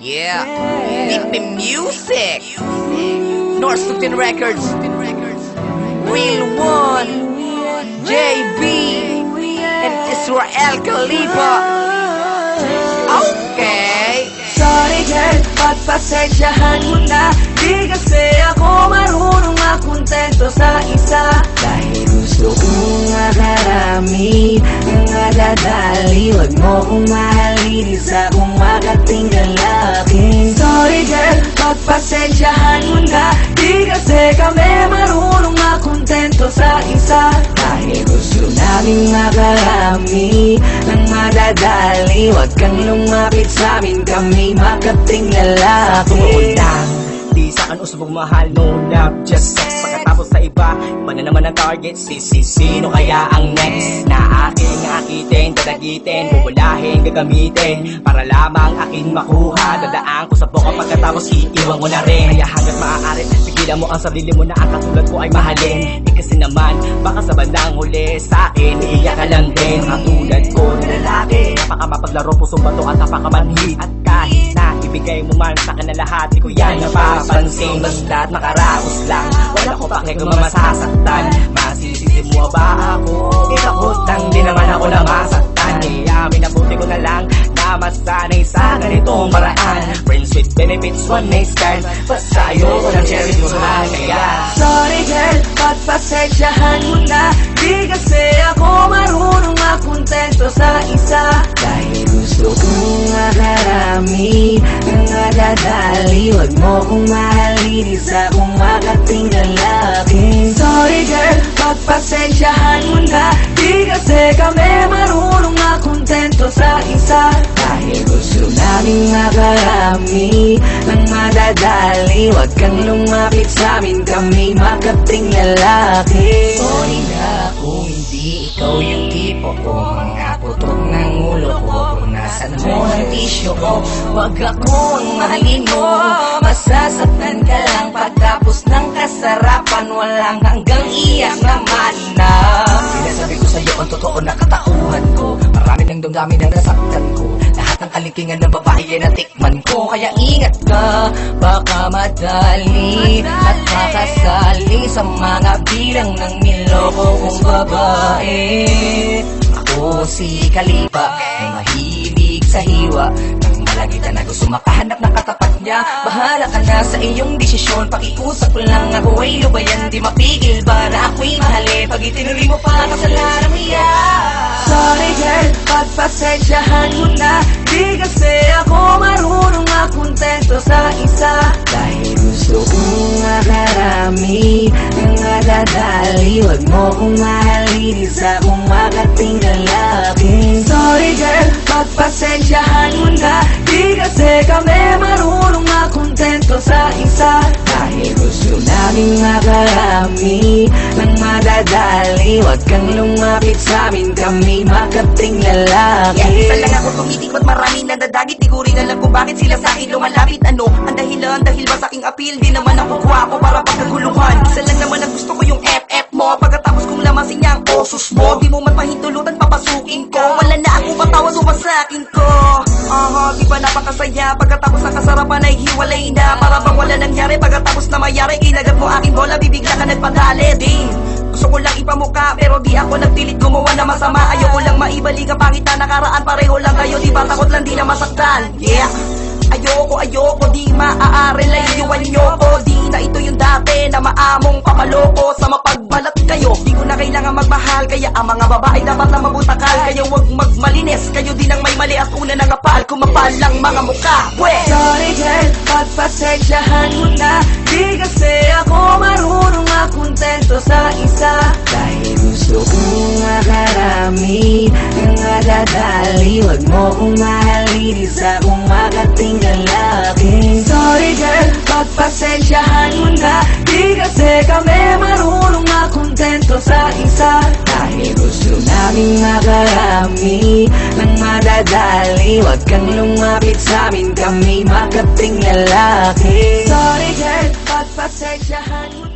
Yeah, Nippy Music, North Sutton Records, Real One, JB, and Israel Khalifa. Okay. Sorry girl, pagpasensyahan mo na. Di kasi ako marunong makontento sa isa. Dahil gusto kong makarami ng nadadali. Huwag mo kong mahalin, isa kong makating lalaki. Sorry girl, pagpasensyahan mo na. Di kasi kami marunong makontento sa isa. Dahil gusto namin makarami ng madadali. Huwag kang lumapit sa amin, kami makating lalaki. Tumuon di sa akin usbong mahal, no love, just sex. Pagkatapos sa iba na naman ang target. Sino kaya ang next na aking akitin, dadagitin, bubulahin, gagamitin para lamang akin makuha. Dadaan ko sa boka pagkatapos iiwan mo na rin. Kaya hanggat maaari, pigilan mo ang sarili mo na ang katulad ko ay mahalin. Kasi naman, baka sa bandang huli sa akin, iiyak ka lang din. Katulad ko na lalaki, napaka mapaglaro, pusong bato at napakamanhi. At kahit na ibigay mo man sa akin na lahat, di ko yan napapansin. Basta't makaraos lang, wala ko pake kung masasaktan. Masisisi mo ba ako? Itakot lang, di naman ako na masaktan. Kaya minabuti ko na lang na masanay sa ganitong paraan. Friends with benefits, one night stand. Basta ayoko ng cherry ko lang. Kaya sorry girl, pagpasensyahan mo na. Di kasi ako marunong makontento sa isa. Dahil gusto kong makarami ng nadadali. Huwag mo kong mahalin, isa kong makating lalaki. Sorry girl, pagpasensyahan mo na. Di kasi kami marunong makontento sa isa. Dahil gusto namin makarami ng madadali. Huwag kang lumapit sa amin, kami makating lalaki. Sorry na kung hindi ikaw yung tipo ko. Mga putok ng ulo ko, punasan mo ng tisyo ko. Huwag ako ang mahalin mo, masasaktan ka lang. Pagtapos ng kasarapan, walang hanggang iyak naman na. Sinasabi ko sa'yo ang totoo na katauhan ko. Marami ng damdamin na nasaktan ko. Lahat ng kalikingan ng babae ay natikman ko. Kaya ingat ka, baka madali at makasali sa mga bilang ng niloko kong babae. Ako si Khalifa, ay mahilig sa hiwa. Nang malagitan na gusto makahanap ng katapat niya. Bahala ka na sa iyong desisyon. Pakiusap ko lang, ako ay lubayan. Di mapigil ba na ako'y mahalin? Pag itinuloy mo pa, kasalanan mo yan. Sorry girl, pagpasensyahan mo na. Di kasi ako marunong makontento sa isa. Dahil gusto kong makarami ng nadadali. Huwag mo kong mahalin, isa kong makating lalaki. Sorry girl, pagpasensyahan mo na. Di kasi kami marunong makontento sa isa. Dahil gusto namin makarami ng madadali. Huwag kang lumapit sa amin, kami makating lalaki. Isa lang ako tumitik, ba't marami nadadagit? Di ko rin alam kung bakit sila sa akin lumalapit. Ano ang dahilan? Dahil ba sa aking appeal? Di naman ako gwapo para pagkaguluhan. Isa lang naman ang gusto ko, yung FF mo. Pagkatapos kong lamasin niya ang osos mo, di mo man pahintulutan, papasukin ko. Wala na akong patawad pa sa akin ko. Di ba napakasaya? Pagkatapos ng kasarapan ay hiwalay na. Para bang wala nangyari? Pagkatapos na mayari, kinagat mo aking bola, bibigla ka nagpadali. Gusto ko lang ipamuka, pero di ako nagpilit gumawa na masama. Ayoko lang maibalik ang pangit na nakaraan. Pareho lang kayo, di ba takot lang di na masaktan? Yeah, ayoko, di maaari layuan nyo ko. Di na ito yung dati na maamong papaloko. Sa mapagbalat kayo, di ko na kailangan magmahal. Kaya ang mga babae dapat na mabutakal. Kaya wag magmalinis, kayo din ang may mali at una ng apal. Kumapal lang mga mukha. Sorry girl, pagpasensyahan mo na. Di kasi ako marunong makontento sa isa. Dahil gusto kong makarami ng nadadali. Huwag mo kong mahalin, isa kong makating lalaki. Sorry girl, pagpasensyahan mo na. Di kasi kami marunong makontento sa isa. Dahil gusto namin makarami ng madadali. Huwag kang lumapit sa amin, kami makating lalaki. Sorry girl, pagpasensyahan mo na.